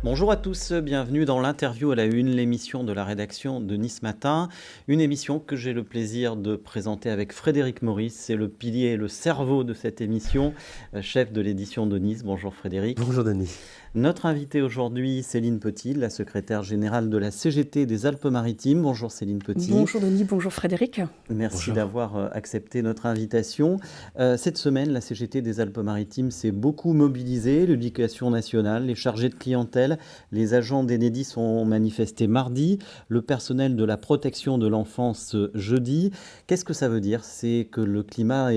Bonjour à tous, bienvenue dans l'interview à la une, l'émission de la rédaction de Nice Matin. Une émission que j'ai le plaisir de présenter avec Frédéric Maurice. C'est le pilier et le cerveau de cette émission, chef de l'édition de Nice. Bonjour Frédéric. Bonjour Denis. Notre invitée aujourd'hui, Céline Petit, la secrétaire générale de la CGT des Alpes-Maritimes. Bonjour Céline Petit. Bonjour Denis, bonjour Frédéric. Merci d'avoir accepté notre invitation. Cette semaine, la CGT des Alpes-Maritimes s'est beaucoup mobilisée. L'éducation nationale, les chargés de clientèle, les agents d'Enedis ont manifesté mardi, le personnel de la protection de l'enfance jeudi. Qu'est-ce que ça veut dire? C'est que le climat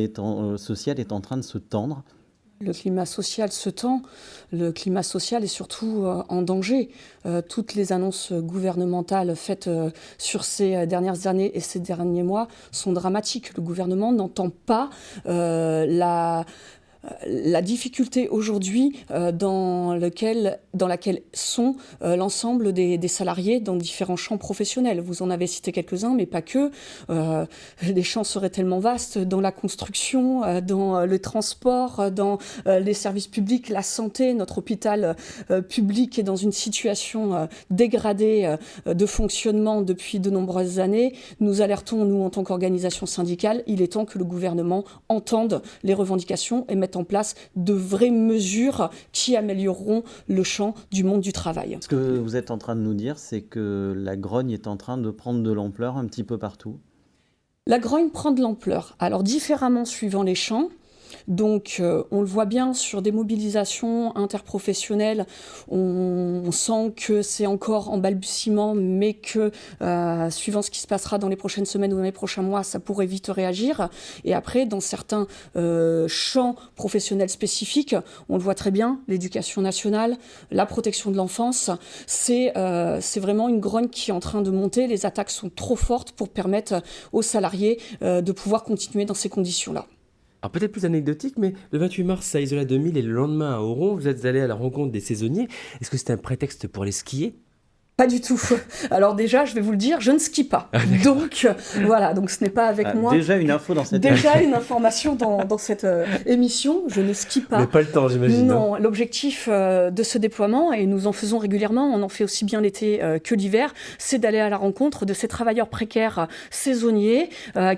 social est en train de se tendre. Le climat social se tend, le climat social est surtout en danger. Toutes les annonces gouvernementales faites sur ces dernières années et ces derniers mois sont dramatiques. Le gouvernement n'entend pas la difficulté aujourd'hui dans laquelle sont l'ensemble des salariés dans différents champs professionnels. Vous en avez cité quelques-uns, mais pas que. Les champs seraient tellement vastes dans la construction, dans le transport, dans les services publics, la santé. Notre hôpital public est dans une situation dégradée de fonctionnement depuis de nombreuses années. Nous alertons, nous, en tant qu'organisation syndicale, il est temps que le gouvernement entende les revendications et mette en place de vraies mesures qui amélioreront le champ du monde du travail. Ce que vous êtes en train de nous dire, c'est que la grogne est en train de prendre de l'ampleur un petit peu partout. La grogne prend de l'ampleur, alors différemment suivant les champs. Donc on le voit bien sur des mobilisations interprofessionnelles, on sent que c'est encore en balbutiement, mais que suivant ce qui se passera dans les prochaines semaines ou dans les prochains mois, ça pourrait vite réagir. Et après, dans certains champs professionnels spécifiques, on le voit très bien, l'éducation nationale, la protection de l'enfance, c'est vraiment une grogne qui est en train de monter. Les attaques sont trop fortes pour permettre aux salariés de pouvoir continuer dans ces conditions-là. Alors peut-être plus anecdotique, mais le 28 mars à Isola 2000 et le lendemain à Oron, vous êtes allé à la rencontre des saisonniers. Est-ce que c'était un prétexte pour aller skier ? Pas du tout. Alors déjà, je vais vous le dire, je ne skie pas. Donc voilà, donc ce n'est pas avec moi. Déjà une info dans cette Déjà une information dans cette émission, je ne skie pas. Mais pas le temps, j'imagine. Non, l'objectif de ce déploiement, et nous en faisons régulièrement, on en fait aussi bien l'été que l'hiver, c'est d'aller à la rencontre de ces travailleurs précaires saisonniers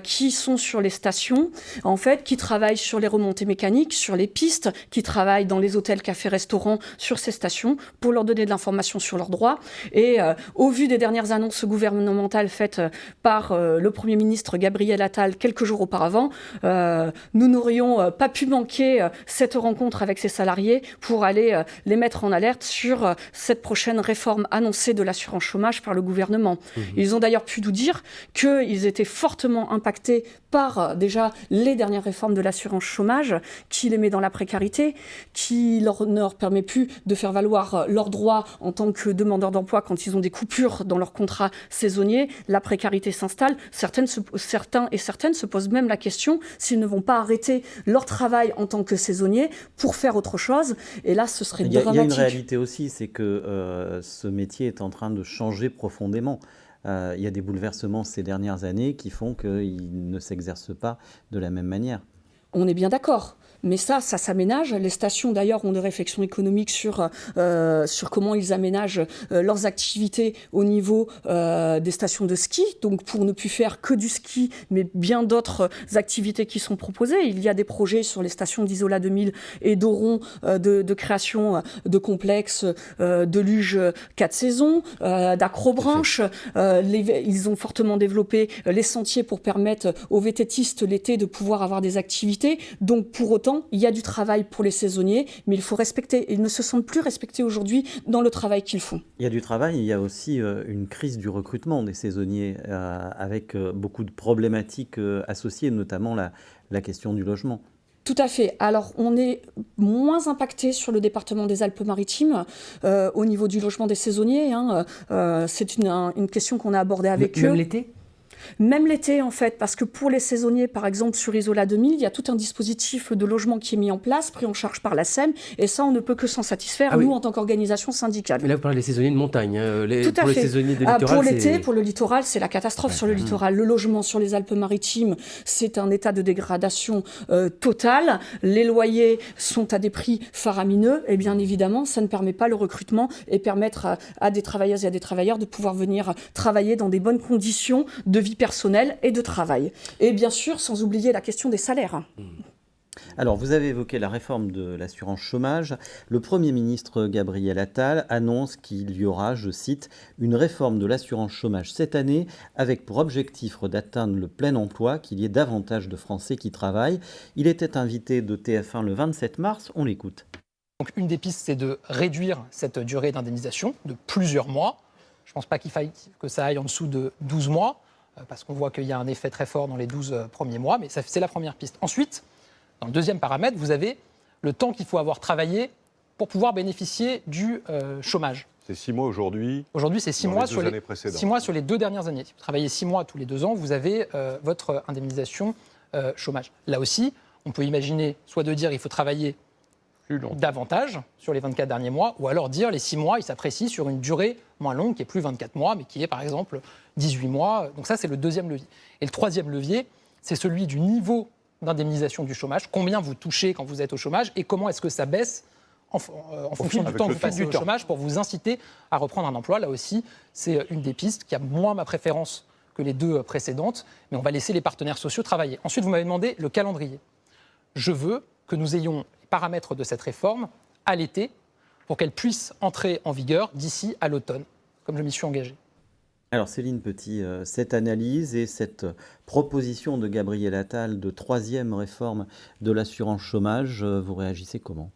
qui sont sur les stations, en fait, qui travaillent sur les remontées mécaniques, sur les pistes, qui travaillent dans les hôtels, cafés, restaurants, sur ces stations, pour leur donner de l'information sur leurs droits. Et au vu des dernières annonces gouvernementales faites par le Premier ministre Gabriel Attal quelques jours auparavant, nous n'aurions pas pu manquer cette rencontre avec ces salariés pour aller les mettre en alerte sur cette prochaine réforme annoncée de l'assurance chômage par le gouvernement. Ils ont d'ailleurs pu nous dire qu'ils étaient fortement impactés par déjà les dernières réformes de l'assurance chômage qui les met dans la précarité, qui ne leur permet plus de faire valoir leurs droits en tant que demandeurs d'emploi quand ils ont des coupures dans leur contrat saisonnier. La précarité s'installe. Certains et certaines se posent même la question s'ils ne vont pas arrêter leur travail en tant que saisonniers pour faire autre chose. Et là, ce serait dramatique. Il y a une réalité aussi, c'est que ce métier est en train de changer profondément. Il y a des bouleversements ces dernières années qui font qu'il ne s'exerce pas de la même manière. On est bien d'accord. Mais ça s'aménage. Les stations, d'ailleurs, ont des réflexions économiques sur comment ils aménagent leurs activités au niveau des stations de ski. Donc, pour ne plus faire que du ski, mais bien d'autres activités qui sont proposées. Il y a des projets sur les stations d'Isola 2000 et d'Oron de création de complexes de luge 4 saisons, d'acrobranche. Ils ont fortement développé les sentiers pour permettre aux VTTistes l'été de pouvoir avoir des activités. Donc, pour autant, il y a du travail pour les saisonniers, mais il faut respecter. Ils ne se sentent plus respectés aujourd'hui dans le travail qu'ils font. Il y a du travail, il y a aussi une crise du recrutement des saisonniers avec beaucoup de problématiques associées, notamment la question du logement. Tout à fait. Alors, on est moins impacté sur le département des Alpes-Maritimes au niveau du logement des saisonniers. C'est une question qu'on a abordée avec eux. Même l'été ? Même l'été, en fait, parce que pour les saisonniers, par exemple, sur Isola 2000, il y a tout un dispositif de logement qui est mis en place, pris en charge par la SEM, et ça, on ne peut que s'en satisfaire, nous, en tant qu'organisation syndicale. Mais là, vous parlez des saisonniers de montagne. Tout à pour fait. les saisonniers de littoral, pour l'été, pour le littoral, c'est la catastrophe sur le littoral. Le logement sur les Alpes-Maritimes, c'est un état de dégradation totale. Les loyers sont à des prix faramineux, et bien évidemment, ça ne permet pas le recrutement et permettre à des travailleuses et à des travailleurs de pouvoir venir travailler dans des bonnes conditions de vie personnelle et de travail. Et bien sûr, sans oublier la question des salaires. Alors, vous avez évoqué la réforme de l'assurance chômage. Le Premier ministre Gabriel Attal annonce qu'il y aura, je cite, une réforme de l'assurance chômage cette année avec pour objectif d'atteindre le plein emploi, qu'il y ait davantage de Français qui travaillent. Il était invité de TF1 le 27 mars. On l'écoute. Donc, une des pistes, c'est de réduire cette durée d'indemnisation de plusieurs mois. Je ne pense pas qu'il faille que ça aille en dessous de 12 mois, parce qu'on voit qu'il y a un effet très fort dans les 12 premiers mois, mais c'est la première piste. Ensuite, dans le deuxième paramètre, vous avez le temps qu'il faut avoir travaillé pour pouvoir bénéficier du chômage. C'est 6 mois aujourd'hui. Aujourd'hui, c'est 6 mois, sur les 6 mois sur les 2 dernières années. Si vous travaillez 6 mois tous les 2 ans, vous avez votre indemnisation chômage. Là aussi, on peut imaginer soit de dire qu'il faut travailler davantage sur les 24 derniers mois, ou alors dire les 6 mois, ils s'apprécient sur une durée moins longue, qui est plus 24 mois, mais qui est par exemple 18 mois. Donc ça, c'est le deuxième levier. Et le troisième levier, c'est celui du niveau d'indemnisation du chômage. Combien vous touchez quand vous êtes au chômage et comment est-ce que ça baisse en fonction du temps que vous passez au chômage pour vous inciter à reprendre un emploi. Là aussi, c'est une des pistes qui a moins ma préférence que les 2 précédentes, mais on va laisser les partenaires sociaux travailler. Ensuite, vous m'avez demandé le calendrier. Je veux que nous ayons les paramètres de cette réforme à l'été pour qu'elle puisse entrer en vigueur d'ici à l'automne, comme je m'y suis engagé. Alors Céline Petit, cette analyse et cette proposition de Gabriel Attal de 3e réforme de l'assurance chômage, vous réagissez comment ?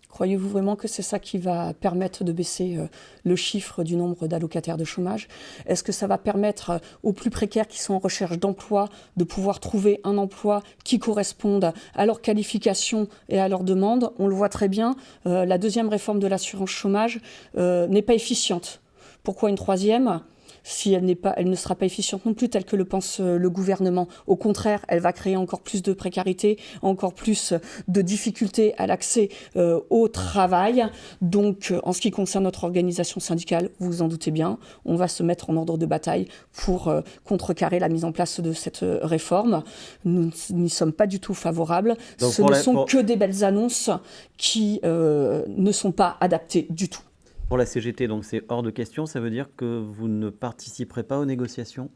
Croyez-vous vraiment que c'est ça qui va permettre de baisser le chiffre du nombre d'allocataires de chômage ? Est-ce que ça va permettre aux plus précaires qui sont en recherche d'emploi de pouvoir trouver un emploi qui corresponde à leurs qualifications et à leurs demandes ? On le voit très bien, la 2e réforme de l'assurance chômage n'est pas efficiente. Pourquoi une 3e ? Si elle ne sera pas efficiente non plus, telle que le pense le gouvernement. Au contraire, elle va créer encore plus de précarité, encore plus de difficultés à l'accès au travail. Donc, en ce qui concerne notre organisation syndicale, vous vous en doutez bien, on va se mettre en ordre de bataille pour contrecarrer la mise en place de cette réforme. Nous n'y sommes pas du tout favorables. Donc, ce ne sont que des belles annonces qui ne sont pas adaptées du tout. Pour la CGT, donc c'est hors de question, ça veut dire que vous ne participerez pas aux négociations ?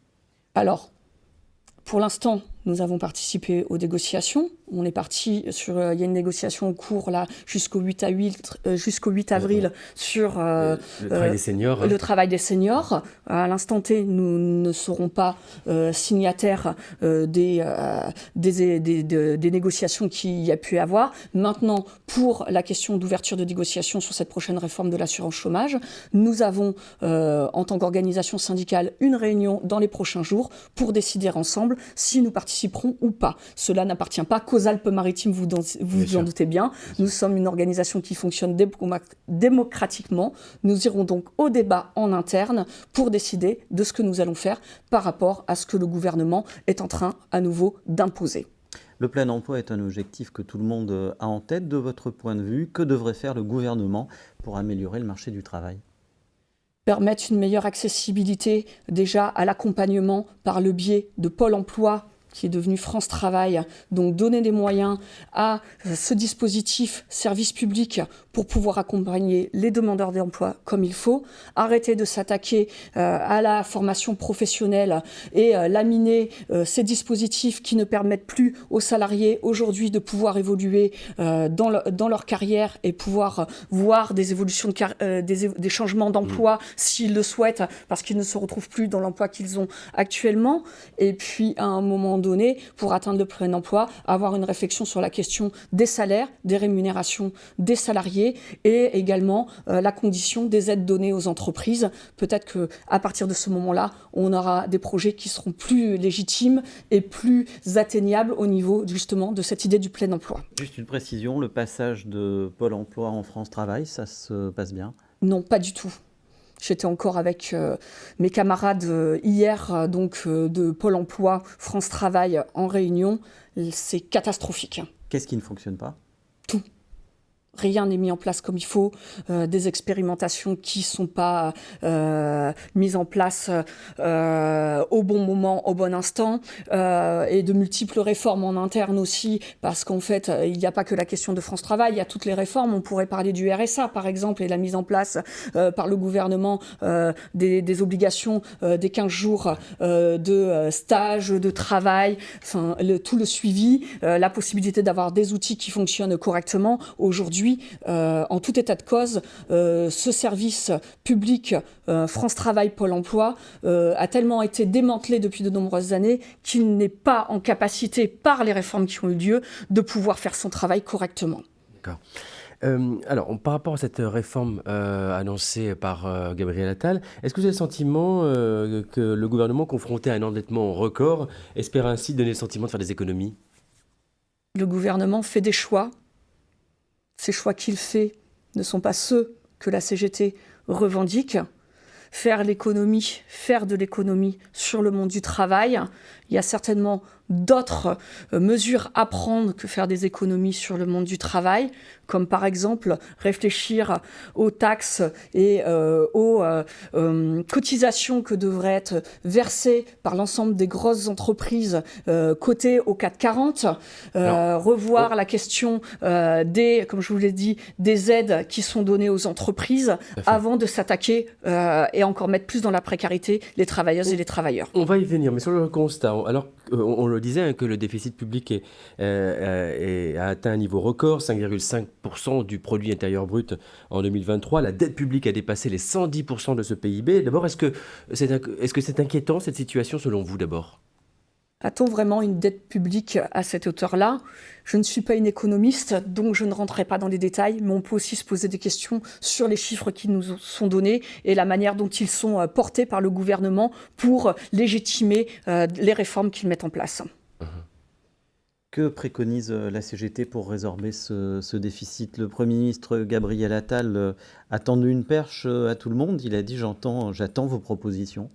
Alors, pour l'instant, nous avons participé aux négociations. On est parti sur, il y a une négociation en cours là jusqu'au 8 avril sur le travail des seniors. Le travail des seniors. À l'instant T, nous ne serons pas signataires des négociations qu'il y a pu avoir. Maintenant, pour la question d'ouverture de négociations sur cette prochaine réforme de l'assurance chômage, nous avons, en tant qu'organisation syndicale, une réunion dans les prochains jours pour décider ensemble si nous participerons ou pas. Cela n'appartient pas qu'aux Alpes-Maritimes, vous en doutez bien. Nous sommes une organisation qui fonctionne démocratiquement. Nous irons donc au débat en interne pour décider de ce que nous allons faire par rapport à ce que le gouvernement est en train à nouveau d'imposer. Le plein emploi est un objectif que tout le monde a en tête. De votre point de vue, que devrait faire le gouvernement pour améliorer le marché du travail ? Permettre une meilleure accessibilité déjà à l'accompagnement par le biais de Pôle emploi, qui est devenu France Travail, donc donner des moyens à ce dispositif service public pour pouvoir accompagner les demandeurs d'emploi comme il faut, arrêter de s'attaquer à la formation professionnelle et laminer ces dispositifs qui ne permettent plus aux salariés aujourd'hui de pouvoir évoluer dans leur carrière et pouvoir voir des évolutions, des changements d'emploi s'ils le souhaitent, parce qu'ils ne se retrouvent plus dans l'emploi qu'ils ont actuellement. Et puis, à un moment donné, pour atteindre le plein emploi, avoir une réflexion sur la question des salaires, des rémunérations des salariés et également la condition des aides données aux entreprises. Peut-être qu'à partir de ce moment-là, on aura des projets qui seront plus légitimes et plus atteignables au niveau justement de cette idée du plein emploi. Juste une précision, le passage de Pôle emploi en France Travail, ça se passe bien ? Non, pas du tout. J'étais encore avec mes camarades hier de Pôle emploi, France Travail en réunion. C'est catastrophique. Qu'est-ce qui ne fonctionne pas? Tout. Rien n'est mis en place comme il faut, des expérimentations qui ne sont pas mises en place au bon moment, au bon instant, et de multiples réformes en interne aussi, parce qu'en fait, il n'y a pas que la question de France Travail, il y a toutes les réformes. On pourrait parler du RSA, par exemple, et la mise en place par le gouvernement des obligations des 15 jours de stage, de travail, enfin, tout le suivi, la possibilité d'avoir des outils qui fonctionnent correctement. Aujourd'hui, en tout état de cause, ce service public France Travail Pôle emploi a tellement été démantelé depuis de nombreuses années qu'il n'est pas en capacité, par les réformes qui ont eu lieu, de pouvoir faire son travail correctement. D'accord. Alors, par rapport à cette réforme annoncée par Gabriel Attal, est-ce que vous avez le sentiment que le gouvernement, confronté à un endettement record, espère ainsi donner le sentiment de faire des économies? Le gouvernement fait des choix. Ces choix qu'il fait ne sont pas ceux que la CGT revendique. Faire de l'économie sur le monde du travail, il y a certainement d'autres mesures à prendre que faire des économies sur le monde du travail, comme par exemple réfléchir aux taxes et aux cotisations que devraient être versées par l'ensemble des grosses entreprises cotées au CAC 40, revoir la question comme je vous l'ai dit, des aides qui sont données aux entreprises avant de s'attaquer et encore mettre plus dans la précarité les travailleuses et les travailleurs. On va y venir, mais sur le constat, alors on le disait, que le déficit public a atteint un niveau record, 5,5% du produit intérieur brut en 2023. La dette publique a dépassé les 110% de ce PIB. D'abord, est-ce que c'est inquiétant, cette situation, selon vous, d'abord? A-t-on vraiment une dette publique à cette hauteur-là? Je ne suis pas une économiste, donc je ne rentrerai pas dans les détails, mais on peut aussi se poser des questions sur les chiffres qui nous sont donnés et la manière dont ils sont portés par le gouvernement pour légitimer les réformes qu'ils mettent en place. Que préconise la CGT pour résorber ce déficit? Le Premier ministre Gabriel Attal a tendu une perche à tout le monde. Il a dit j'attends vos propositions.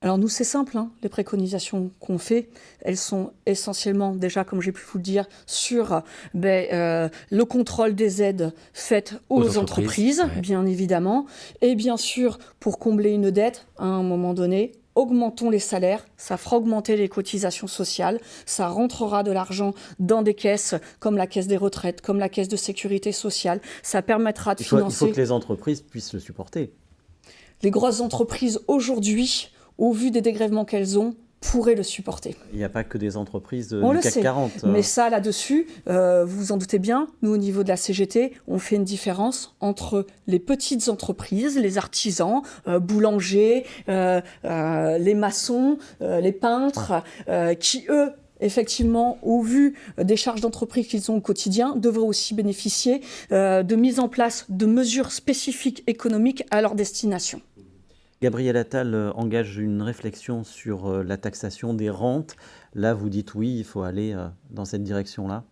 Alors nous, c'est simple, les préconisations qu'on fait, elles sont essentiellement, déjà, comme j'ai pu vous le dire, sur le contrôle des aides faites aux entreprises, ouais. Bien évidemment, et bien sûr, pour combler une dette, à un moment donné, augmentons les salaires, ça fera augmenter les cotisations sociales, ça rentrera de l'argent dans des caisses comme la caisse des retraites, comme la caisse de sécurité sociale, ça permettra de financer... Il faut que les entreprises puissent le supporter. Les grosses entreprises, aujourd'hui, au vu des dégrèvements qu'elles ont, pourraient le supporter. Il n'y a pas que des entreprises du On CAC sait, 40. Mais ça, là-dessus, vous vous en doutez bien, nous, au niveau de la CGT, on fait une différence entre les petites entreprises, les artisans, boulangers, les maçons, les peintres, qui, eux, effectivement, au vu des charges d'entreprise qu'ils ont au quotidien, devraient aussi bénéficier de mise en place de mesures spécifiques économiques à leur destination. Gabriel Attal engage une réflexion sur la taxation des rentes. Là, vous dites oui, il faut aller dans cette direction-là.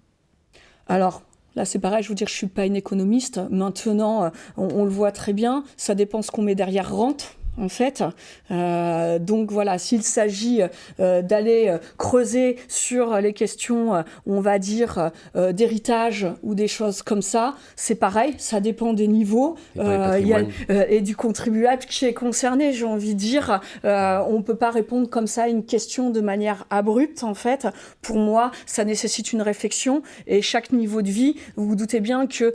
Alors, là, c'est pareil, je vous dire, je ne suis pas une économiste. Maintenant, on le voit très bien, ça dépend ce qu'on met derrière rente. En fait, donc voilà, s'il s'agit d'aller creuser sur les questions, on va dire, d'héritage ou des choses comme ça, c'est pareil, ça dépend des niveaux et du contribuable qui est concerné, j'ai envie de dire. On ne peut pas répondre comme ça à une question de manière abrupte, en fait. Pour moi, ça nécessite une réflexion et chaque niveau de vie, vous vous doutez bien que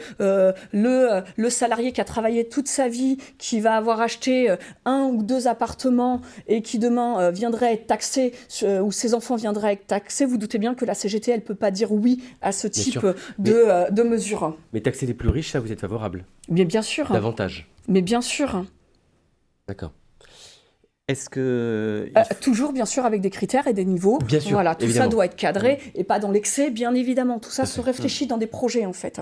le salarié qui a travaillé toute sa vie, qui va avoir acheté 1 ou 2 appartements et qui demain viendrait être taxé, ou ses enfants viendraient être taxés, vous doutez bien que la CGT, elle ne peut pas dire oui à ce type de mesures. Mais taxer les plus riches, ça, vous êtes favorable? Mais bien sûr. Davantage? Mais bien sûr. D'accord. Est-ce que... toujours, bien sûr, avec des critères et des niveaux. Bien sûr, voilà, tout évidemment. ça doit être cadré et pas dans l'excès, bien évidemment. Tout ça se réfléchit dans des projets, en fait.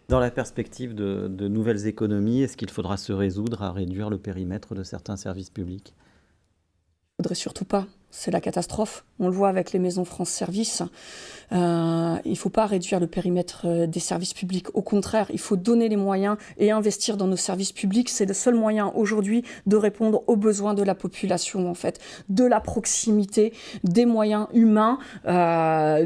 Dans la perspective de nouvelles économies, est-ce qu'il faudra se résoudre à réduire le périmètre de certains services publics? Il ne faudrait surtout pas. c'est la catastrophe. On le voit avec les maisons France Service. Il ne faut pas réduire le périmètre des services publics. Au contraire, il faut donner les moyens et investir dans nos services publics. C'est le seul moyen aujourd'hui de répondre aux besoins de la population, en fait, de la proximité, des moyens humains,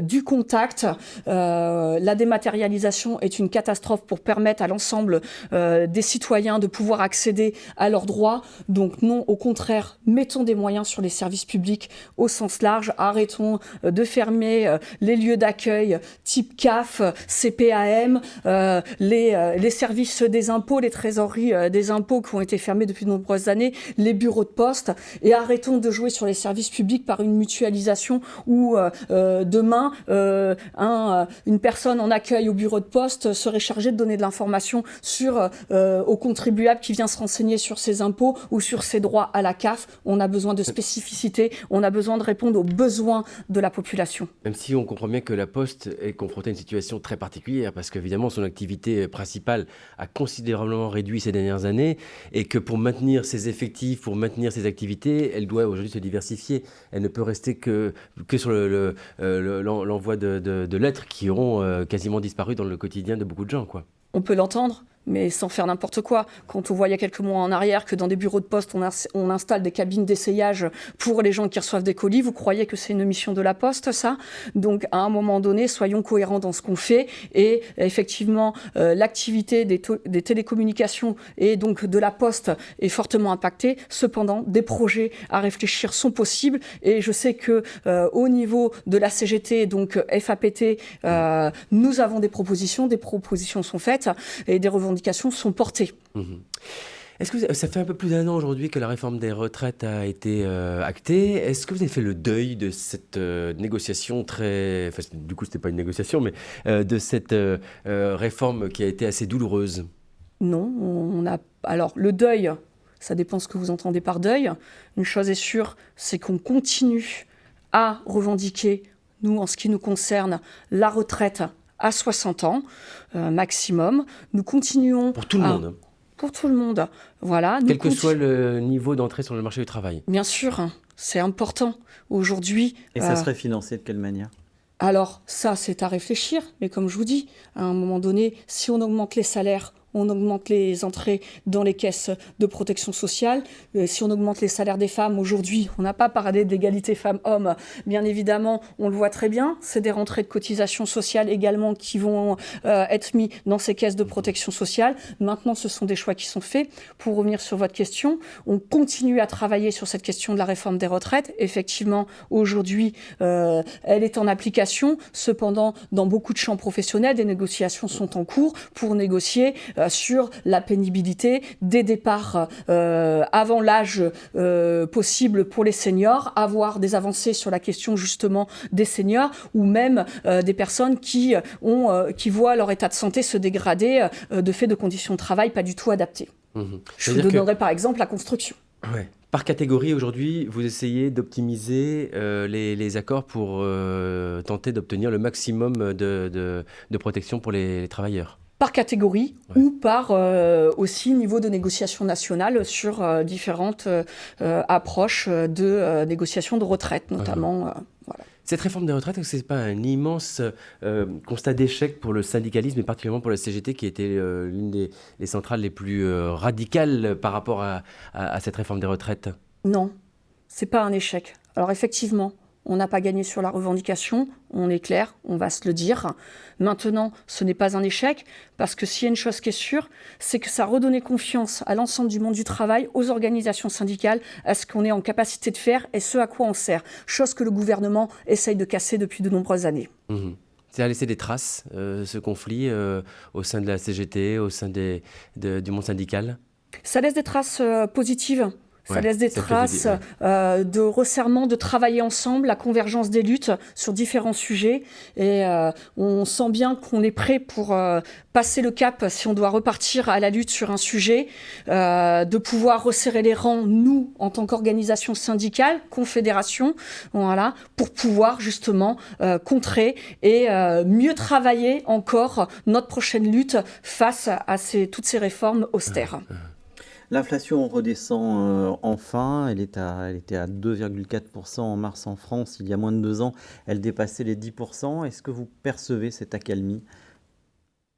du contact. La dématérialisation est une catastrophe pour permettre à l'ensemble des citoyens de pouvoir accéder à leurs droits. Donc non, au contraire, mettons des moyens sur les services publics au sens large. Arrêtons de fermer les lieux d'accueil type CAF, CPAM, les services des impôts, les trésoreries des impôts qui ont été fermés depuis de nombreuses années, les bureaux de poste, et arrêtons de jouer sur les services publics par une mutualisation où demain, une personne en accueil au bureau de poste serait chargée de donner de l'information au contribuable qui vient se renseigner sur ses impôts ou sur ses droits à la CAF. On a besoin de spécificité, on a besoin de répondre aux besoins de la population. Même si on comprend bien que la Poste est confrontée à une situation très particulière, parce qu'évidemment son activité principale a considérablement réduit ces dernières années, et que pour maintenir ses effectifs, pour maintenir ses activités, elle doit aujourd'hui se diversifier. Elle ne peut rester que sur l'envoi de lettres qui auront quasiment disparu dans le quotidien de beaucoup de gens, quoi. On peut l'entendre, mais sans faire n'importe quoi. Quand on voit il y a quelques mois en arrière que dans des bureaux de poste, on installe des cabines d'essayage pour les gens qui reçoivent des colis, vous croyez que c'est une mission de la Poste, ça? Donc, à un moment donné, soyons cohérents dans ce qu'on fait. Et effectivement, l'activité des télécommunications et donc de la Poste est fortement impactée. Cependant, des projets à réfléchir sont possibles. Et je sais que au niveau de la CGT, donc FAPT, nous avons des propositions sont faites et des revendications sont portées. Est-ce que ça fait un peu plus d'un an aujourd'hui que la réforme des retraites a été actée? Est-ce que vous avez fait le deuil de cette négociation du coup, c'était pas une négociation, mais de cette réforme qui a été assez douloureuse? Non, alors le deuil, ça dépend ce que vous entendez par deuil. Une chose est sûre, c'est qu'on continue à revendiquer, nous, en ce qui nous concerne, la retraite à 60 ans maximum. Nous continuons... Pour tout le monde. Pour tout le monde, voilà. Quel que soit le niveau d'entrée sur le marché du travail. Bien sûr, c'est important. Aujourd'hui... Et ça serait financé de quelle manière? Alors, ça, c'est à réfléchir. Mais comme je vous dis, à un moment donné, si on augmente les salaires, on augmente les entrées dans les caisses de protection sociale. Si on augmente les salaires des femmes, aujourd'hui, on n'a pas parlé d'égalité femmes-hommes. Bien évidemment, on le voit très bien. C'est des rentrées de cotisations sociales également qui vont être mis dans ces caisses de protection sociale. Maintenant, ce sont des choix qui sont faits. Pour revenir sur votre question, on continue à travailler sur cette question de la réforme des retraites. Effectivement, aujourd'hui, elle est en application. Cependant, dans beaucoup de champs professionnels, des négociations sont en cours pour négocier sur la pénibilité des départs avant l'âge possible pour les seniors, avoir des avancées sur la question justement des seniors ou même des personnes qui voient leur état de santé se dégrader de fait de conditions de travail pas du tout adaptées. Je vous donnerai par exemple la construction. Ouais. Par catégorie, aujourd'hui, vous essayez d'optimiser les accords pour tenter d'obtenir le maximum de protection pour les travailleurs. Par catégorie ou par aussi niveau de négociation nationale sur différentes approches de négociation de retraite, notamment. Voilà. Cette réforme des retraites, est-ce que ce n'est pas un immense constat d'échec pour le syndicalisme et particulièrement pour la CGT qui était l'une des centrales les plus radicales par rapport à cette réforme des retraites? Non, ce n'est pas un échec. Alors effectivement, on n'a pas gagné sur la revendication, on est clair, on va se le dire. Maintenant, ce n'est pas un échec, parce que s'il y a une chose qui est sûre, c'est que ça a redonné confiance à l'ensemble du monde du travail, aux organisations syndicales, à ce qu'on est en capacité de faire et ce à quoi on sert. Chose que le gouvernement essaye de casser depuis de nombreuses années. Ça a laissé des traces, ce conflit, au sein de la CGT, au sein du monde syndical? Ça laisse des traces positives. Ça laisse des traces de resserrement, de travailler ensemble, la convergence des luttes sur différents sujets. Et on sent bien qu'on est prêt pour passer le cap si on doit repartir à la lutte sur un sujet, de pouvoir resserrer les rangs, nous, en tant qu'organisation syndicale, confédération, voilà, pour pouvoir justement contrer et mieux travailler encore notre prochaine lutte face à toutes ces réformes austères. L'inflation redescend enfin, elle était à 2,4% en mars en France, il y a moins de 2 ans, elle dépassait les 10%. Est-ce que vous percevez cette accalmie?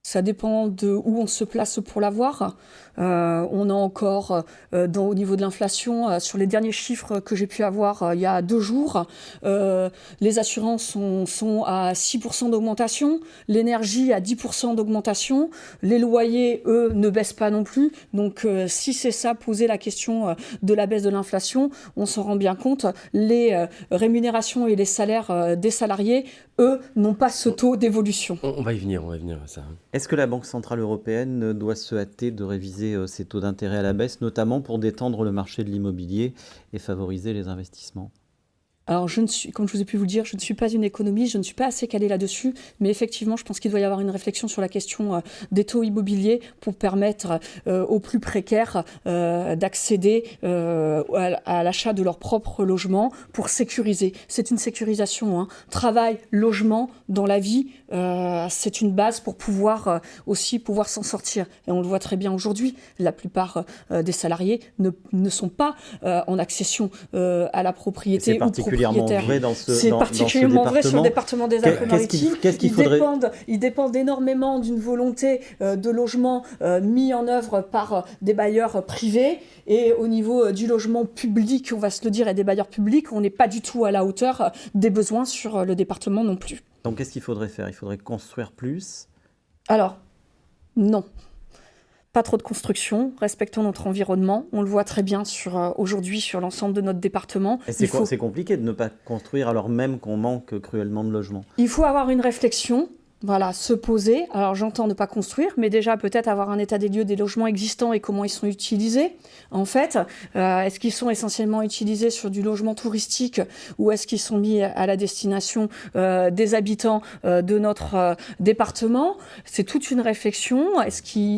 Ça dépend de où on se place pour l'avoir. On a encore, au niveau de l'inflation, sur les derniers chiffres que j'ai pu avoir il y a 2 jours, les assurances sont à 6% d'augmentation, l'énergie à 10% d'augmentation, les loyers, eux, ne baissent pas non plus. Donc si c'est ça, poser la question de la baisse de l'inflation, on s'en rend bien compte. Les rémunérations et les salaires des salariés, eux, n'ont pas ce taux d'évolution. On va y venir à ça. Est-ce que la Banque centrale européenne doit se hâter de réviser ses taux d'intérêt à la baisse, notamment pour détendre le marché de l'immobilier et favoriser les investissements? Alors, comme je vous ai pu vous le dire, je ne suis pas une économiste, je ne suis pas assez calée là-dessus, mais effectivement, je pense qu'il doit y avoir une réflexion sur la question des taux immobiliers pour permettre aux plus précaires d'accéder à l'achat de leur propre logement pour sécuriser. C'est une sécurisation, hein. Travail, logement, dans la vie, c'est une base pour pouvoir pouvoir s'en sortir. Et on le voit très bien aujourd'hui, la plupart des salariés ne sont pas en accession à la propriété ou particulièrement vrai dans ce C'est particulièrement vrai sur le département des Alpes-Maritimes. Ils dépendent énormément d'une volonté de logement mis en œuvre par des bailleurs privés. Et au niveau du logement public, on va se le dire, et des bailleurs publics, on n'est pas du tout à la hauteur des besoins sur le département non plus. Donc qu'est-ce qu'il faudrait faire? Il faudrait construire plus? Alors, non. Pas trop de construction, respectons notre environnement. On le voit très bien aujourd'hui sur l'ensemble de notre département. Et c'est compliqué de ne pas construire alors même qu'on manque cruellement de logements. Il faut avoir une réflexion. Voilà, se poser. Alors j'entends ne pas construire, mais déjà peut-être avoir un état des lieux des logements existants et comment ils sont utilisés. En fait, est-ce qu'ils sont essentiellement utilisés sur du logement touristique ou est-ce qu'ils sont mis à la destination des habitants de notre département? C'est toute une réflexion.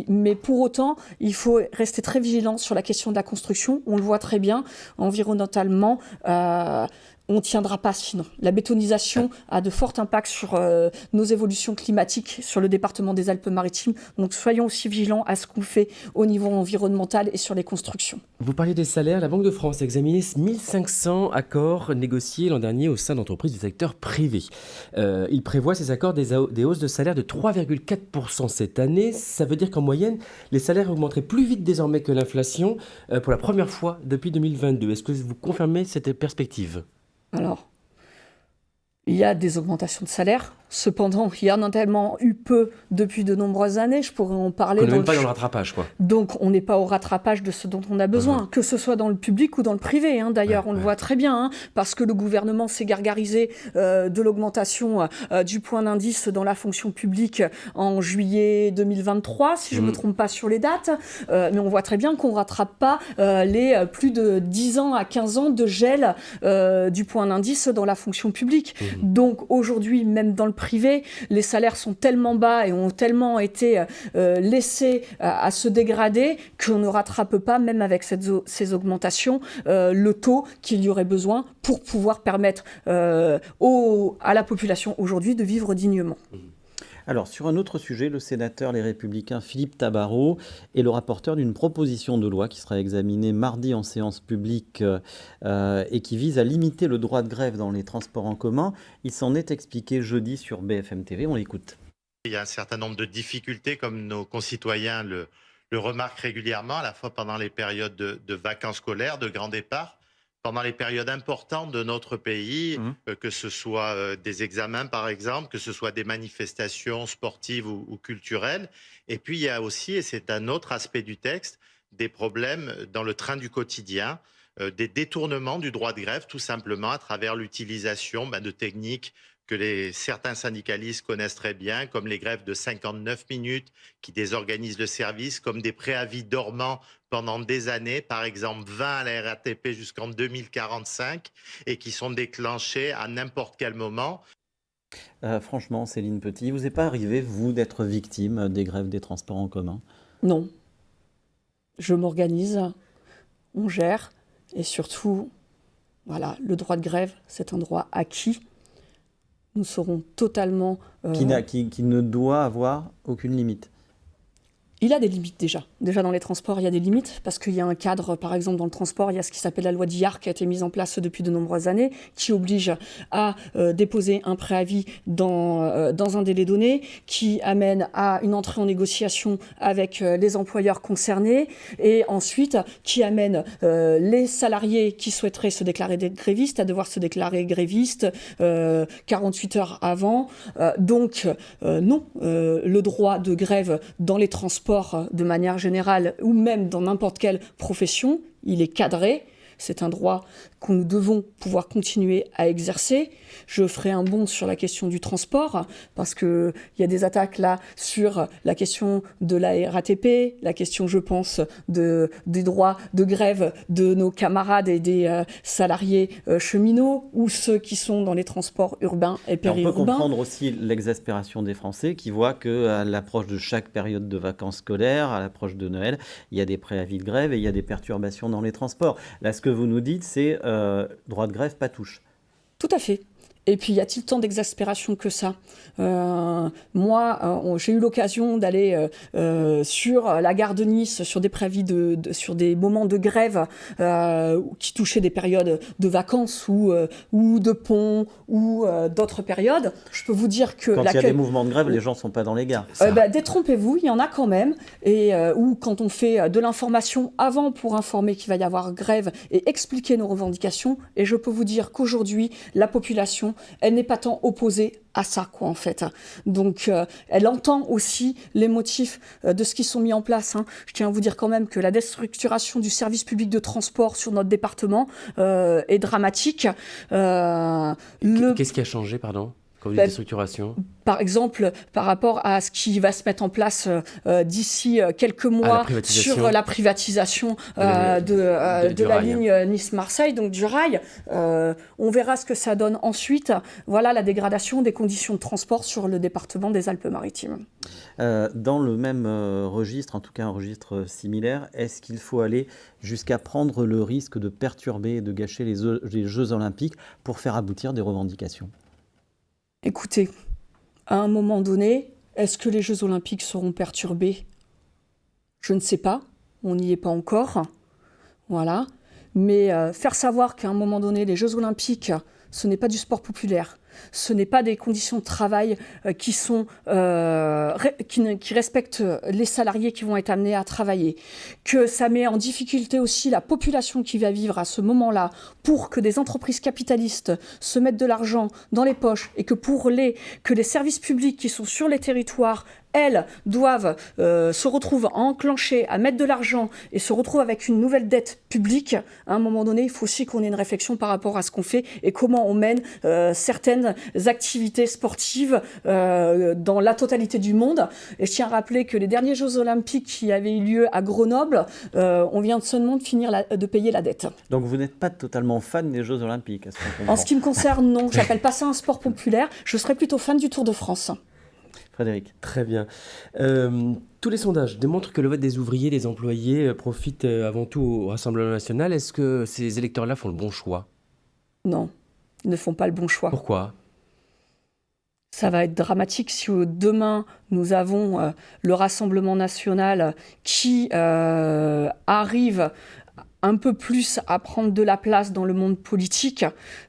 Mais pour autant, il faut rester très vigilant sur la question de la construction. On le voit très bien environnementalement. On ne tiendra pas sinon. La bétonisation a de forts impacts sur nos évolutions climatiques sur le département des Alpes-Maritimes. Donc soyons aussi vigilants à ce qu'on fait au niveau environnemental et sur les constructions. Vous parliez des salaires. La Banque de France a examiné 1500 accords négociés l'an dernier au sein d'entreprises du secteur privé. Il prévoit ces accords des hausses de salaire de 3,4% cette année. Ça veut dire qu'en moyenne, les salaires augmenteraient plus vite désormais que l'inflation pour la première fois depuis 2022. Est-ce que vous confirmez cette perspective ? Alors, il y a des augmentations de salaire. Cependant, il y en a tellement eu peu depuis de nombreuses années. Je pourrais en parler. On n'est même pas dans le rattrapage, quoi. Donc, on n'est pas au rattrapage de ce dont on a besoin, que ce soit dans le public ou dans le privé. Hein. D'ailleurs, on le voit très bien, parce que le gouvernement s'est gargarisé de l'augmentation du point d'indice dans la fonction publique en juillet 2023, si je ne me trompe pas sur les dates. Mais on voit très bien qu'on ne rattrape pas les plus de 10 ans à 15 ans de gel du point d'indice dans la fonction publique. Donc, aujourd'hui, même dans le privé, les salaires sont tellement bas et ont tellement été laissés à se dégrader qu'on ne rattrape pas, même avec ces augmentations, le taux qu'il y aurait besoin pour pouvoir permettre à la population aujourd'hui de vivre dignement. Alors, sur un autre sujet, le sénateur Les Républicains Philippe Tabarot est le rapporteur d'une proposition de loi qui sera examinée mardi en séance publique et qui vise à limiter le droit de grève dans les transports en commun. Il s'en est expliqué jeudi sur BFM TV. On l'écoute. Il y a un certain nombre de difficultés, comme nos concitoyens le remarquent régulièrement, à la fois pendant les périodes de vacances scolaires, de grands départs, pendant les périodes importantes de notre pays, que ce soit des examens par exemple, que ce soit des manifestations sportives ou culturelles. Et puis il y a aussi, et c'est un autre aspect du texte, des problèmes dans le train du quotidien, des détournements du droit de grève, tout simplement à travers l'utilisation de techniques que certains syndicalistes connaissent très bien, comme les grèves de 59 minutes qui désorganisent le service, comme des préavis dormants pendant des années, par exemple 20 à la RATP jusqu'en 2045, et qui sont déclenchés à n'importe quel moment. Franchement, Céline Petit, vous n'est pas arrivé, vous, d'être victime des grèves des transports en commun? Non. Je m'organise, on gère, et surtout, voilà, le droit de grève, c'est un droit acquis. Nous serons totalement... Qui ne doit avoir aucune limite. Il a des limites déjà. Déjà dans les transports, il y a des limites parce qu'il y a un cadre, par exemple dans le transport, il y a ce qui s'appelle la loi Diard qui a été mise en place depuis de nombreuses années, qui oblige à déposer un préavis dans un délai donné, qui amène à une entrée en négociation avec les employeurs concernés et ensuite qui amène les salariés qui souhaiteraient se déclarer grévistes à devoir se déclarer grévistes 48 heures avant. Donc non, le droit de grève dans les transports de manière générale ou même dans n'importe quelle profession, il est cadré. C'est un droit que nous devons pouvoir continuer à exercer. Je ferai un bond sur la question du transport, parce qu'il y a des attaques là sur la question de la RATP, la question, je pense, des droits de grève de nos camarades et des salariés cheminots, ou ceux qui sont dans les transports urbains et périurbains. On peut comprendre aussi l'exaspération des Français qui voient qu'à l'approche de chaque période de vacances scolaires, à l'approche de Noël, il y a des préavis de grève et il y a des perturbations dans les transports. Là, ce que vous nous dites, c'est droit de grève, pas touche. Tout à fait. Et puis, y a-t-il tant d'exaspération que ça ? Moi, j'ai eu l'occasion d'aller sur la gare de Nice, sur des préavis sur des moments de grève qui touchaient des périodes de vacances ou de ponts ou d'autres périodes. Je peux vous dire que quand il y a des mouvements de grève, les gens ne sont pas dans les gares. Détrompez-vous, il y en a quand même. Et ou quand on fait de l'information avant pour informer qu'il va y avoir grève et expliquer nos revendications. Et je peux vous dire qu'aujourd'hui, la population, elle n'est pas tant opposée à ça, quoi, en fait. Donc, elle entend aussi les motifs de ce qui sont mis en place. Je tiens à vous dire quand même que la déstructuration du service public de transport sur notre département est dramatique. Qu'est-ce qui a changé, pardon ? Quand vous dites déstructuration ? Par exemple, par rapport à ce qui va se mettre en place d'ici quelques mois sur la privatisation de la ligne Nice-Marseille, donc du rail. On verra ce que ça donne ensuite. Voilà la dégradation des conditions de transport sur le département des Alpes-Maritimes. Dans le même registre, en tout cas un registre similaire, est-ce qu'il faut aller jusqu'à prendre le risque de perturber et de gâcher les Jeux Olympiques pour faire aboutir des revendications ? Écoutez, à un moment donné, est-ce que les Jeux Olympiques seront perturbés ? Je ne sais pas, on n'y est pas encore. Voilà. Mais faire savoir qu'à un moment donné, les Jeux Olympiques, ce n'est pas du sport populaire. Ce n'est pas des conditions de travail qui respectent les salariés qui vont être amenés à travailler. Que ça met en difficulté aussi la population qui va vivre à ce moment-là pour que des entreprises capitalistes se mettent de l'argent dans les poches et que que les services publics qui sont sur les territoires, elles, doivent se retrouvent enclenchées à mettre de l'argent et se retrouvent avec une nouvelle dette publique. À un moment donné, il faut aussi qu'on ait une réflexion par rapport à ce qu'on fait et comment on mène certaines activités sportives dans la totalité du monde. Et je tiens à rappeler que les derniers Jeux Olympiques qui avaient eu lieu à Grenoble, on vient seulement de payer la dette. Donc vous n'êtes pas totalement fan des Jeux Olympiques, à ce qu'on comprend. En ce qui me concerne, non. Je n'appelle pas ça un sport populaire. Je serais plutôt fan du Tour de France. Frédéric. Très bien. Tous les sondages démontrent que le vote des ouvriers, des employés profite avant tout au Rassemblement national. Est-ce que ces électeurs-là font le bon choix ? Non, ils ne font pas le bon choix. Pourquoi ? Ça va être dramatique si demain nous avons le Rassemblement national qui arrive un peu plus à prendre de la place dans le monde politique.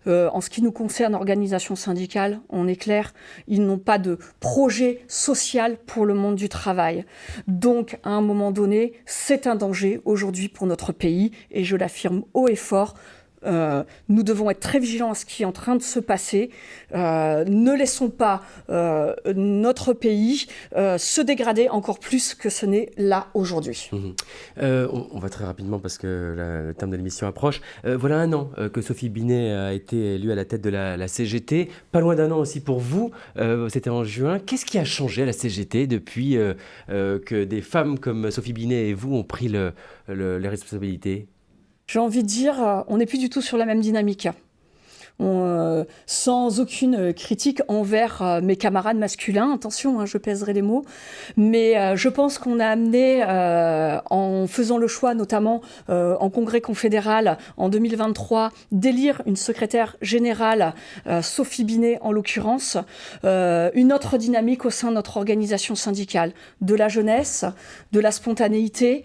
En ce qui nous concerne, organisations syndicales, on est clair, ils n'ont pas de projet social pour le monde du travail. Donc, à un moment donné, c'est un danger aujourd'hui pour notre pays, et je l'affirme haut et fort. Nous devons être très vigilants à ce qui est en train de se passer. Ne laissons pas notre pays se dégrader encore plus que ce n'est là aujourd'hui. On va très rapidement parce que le terme de l'émission approche. Voilà un an que Sophie Binet a été élue à la tête de la CGT. Pas loin d'un an aussi pour vous. C'était en juin. Qu'est-ce qui a changé à la CGT depuis que des femmes comme Sophie Binet et vous ont pris les responsabilités ? J'ai envie de dire, on n'est plus du tout sur la même dynamique. sans aucune critique envers mes camarades masculins, attention, hein, je pèserai les mots, mais je pense qu'on a amené, en faisant le choix notamment en congrès confédéral en 2023, d'élire une secrétaire générale, Sophie Binet en l'occurrence, une autre dynamique au sein de notre organisation syndicale, de la jeunesse, de la spontanéité,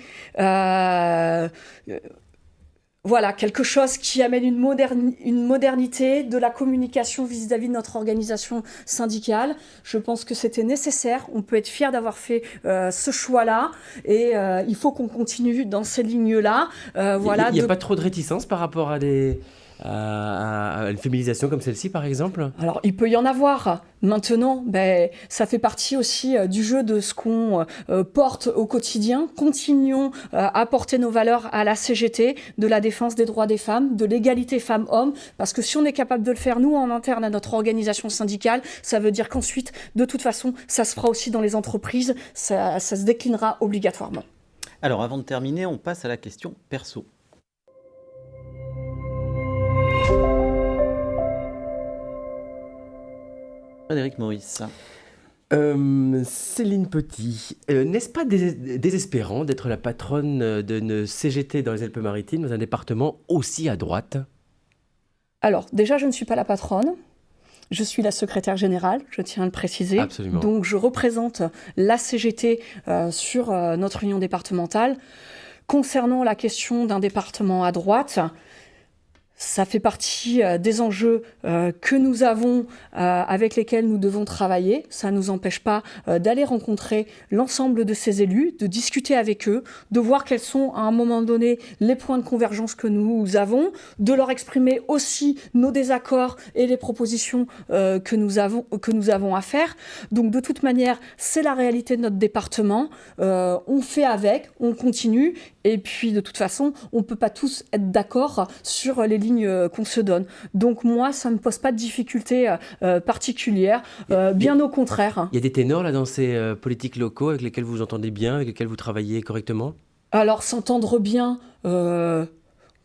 voilà, quelque chose qui amène une modernité de la communication vis-à-vis de notre organisation syndicale. Je pense que c'était nécessaire. On peut être fier d'avoir fait ce choix-là. Et il faut qu'on continue dans ces lignes-là. Il n'y a pas trop de réticence par rapport à une féminisation comme celle-ci, par exemple? Alors, il peut y en avoir. Maintenant, ça fait partie aussi du jeu de ce qu'on porte au quotidien. Continuons à porter nos valeurs à la CGT, de la défense des droits des femmes, de l'égalité femmes-hommes, parce que si on est capable de le faire, nous, en interne à notre organisation syndicale, ça veut dire qu'ensuite, de toute façon, ça se fera aussi dans les entreprises, ça se déclinera obligatoirement. Alors, avant de terminer, on passe à la question perso. Frédéric Maurice. Céline Petit, n'est-ce pas désespérant d'être la patronne d'une CGT dans les Alpes-Maritimes, dans un département aussi à droite? Alors, déjà, je ne suis pas la patronne. Je suis la secrétaire générale, je tiens à le préciser. Absolument. Donc, je représente la CGT sur notre union départementale. Concernant la question d'un département à droite, ça fait partie des enjeux que nous avons, avec lesquels nous devons travailler. Ça ne nous empêche pas d'aller rencontrer l'ensemble de ces élus, de discuter avec eux, de voir quels sont à un moment donné les points de convergence que nous avons, de leur exprimer aussi nos désaccords et les propositions que nous avons à faire. Donc de toute manière, c'est la réalité de notre département. On fait avec, on continue. Et puis de toute façon, on ne peut pas tous être d'accord sur les lignes qu'on se donne. Donc moi, ça ne me pose pas de difficultés particulières, bien au contraire. Il y a des ténors là dans ces politiques locaux avec lesquels vous vous entendez bien, avec lesquels vous travaillez correctement? Alors s'entendre bien,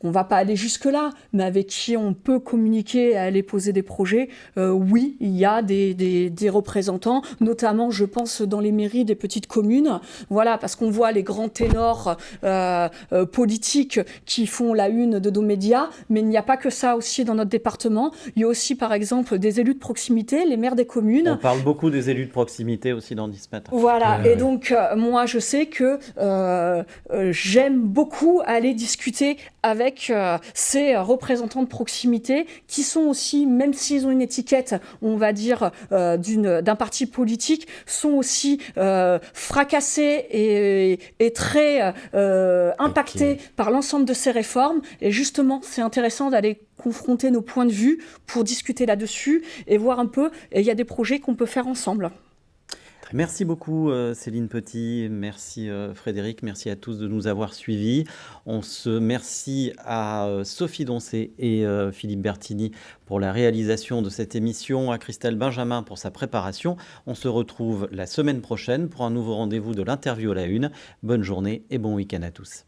on ne va pas aller jusque-là, mais avec qui on peut communiquer et aller poser des projets, oui, il y a des représentants, notamment, je pense, dans les mairies des petites communes. Voilà, parce qu'on voit les grands ténors politiques qui font la une de nos médias, mais il n'y a pas que ça aussi dans notre département. Il y a aussi, par exemple, des élus de proximité, les maires des communes. On parle beaucoup des élus de proximité aussi dans Dispatch. Voilà, et donc, moi, je sais que j'aime beaucoup aller discuter avec ces représentants de proximité qui sont aussi, même s'ils ont une étiquette, on va dire, d'un parti politique, sont aussi fracassés et très impactés par l'ensemble de ces réformes. Et justement, c'est intéressant d'aller confronter nos points de vue pour discuter là-dessus et voir un peu, et il y a des projets qu'on peut faire ensemble. Merci beaucoup Céline Petit, merci Frédéric, merci à tous de nous avoir suivis. Merci à Sophie Doncé et Philippe Bertini pour la réalisation de cette émission, à Christelle Benjamin pour sa préparation. On se retrouve la semaine prochaine pour un nouveau rendez-vous de l'interview à la une. Bonne journée et bon week-end à tous.